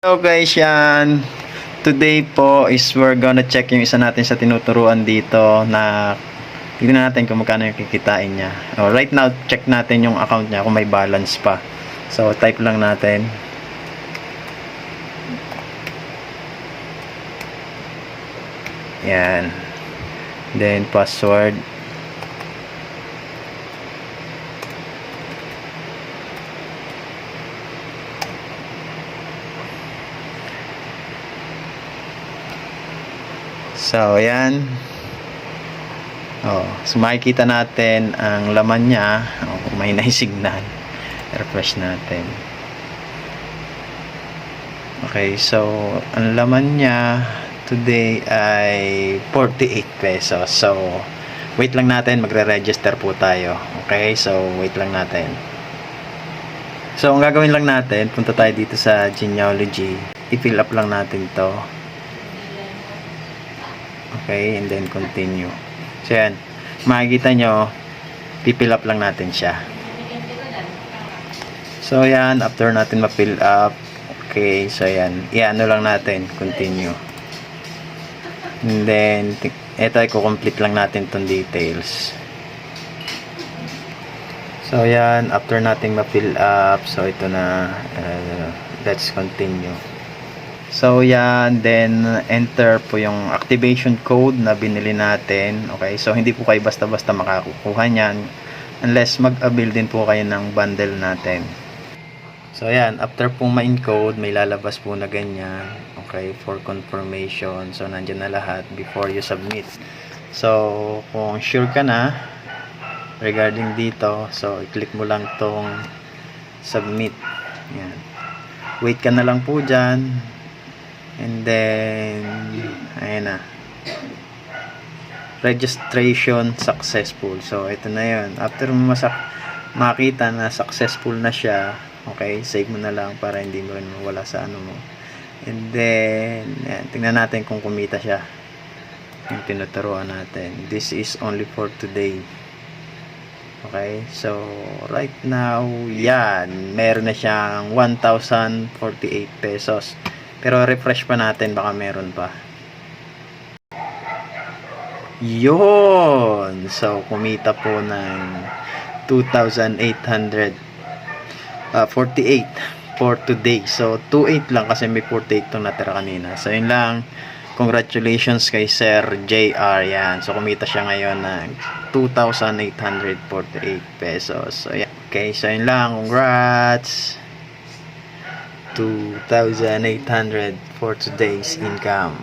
Hello guys, yan. Today po is we're gonna check yung isa natin sa tinuturuan dito na tignan natin kung magkano yung kikitain niya. Right now, check natin yung account niya kung may balance pa. So, type lang natin. Yan. Then, password. So, ayan. So makikita natin ang laman niya. Kung may na-signal. Refresh natin. Okay, so ang laman niya today ay 48 pesos. So, wait lang natin. Magre-register po tayo. Okay, so wait lang natin. So, ang gagawin lang natin, punta tayo dito sa genealogy. I-fill up lang natin to. Okay, and then continue. So yan, makikita nyo, pipill up lang natin siya. So yan, after natin ma-fill up, okay, so yan, i-ano lang natin, continue. And then, eto ay complete lang natin tong details. So yan, after natin ma-fill up, so ito na, let's continue. So yan, then enter po yung activation code na binili natin. Okay, so hindi po kayo basta-basta makakukuha niyan unless mag-avail din po kayo ng bundle natin. So yan, after pong ma-encode, may lalabas po na ganyan. Okay, for confirmation. So nandiyan na lahat before you submit. So kung sure ka na regarding dito, so i-click mo lang tong submit. Yan. Wait ka na lang po dyan. And then, ayan na. Registration successful. So, ito na yun. After mo makita na successful na siya, okay, save mo na lang para hindi mo rin mawala sa ano mo. And then, ayan, tingnan natin kung kumita siya. Yung tinuturuan natin. This is only for today. Okay, so, right now, yan. Meron na siyang 1,048 pesos. Pero refresh pa natin, baka meron pa. Yun! So, kumita po ng 2,848 for today. So, 2,800 lang kasi may 48 itong natira kanina. So, yun lang. Congratulations kay Sir JR. Yan. So, kumita siya ngayon ng 2,848 pesos. So, yan. Okay, so yun lang. Congrats! 2,800 for today's income.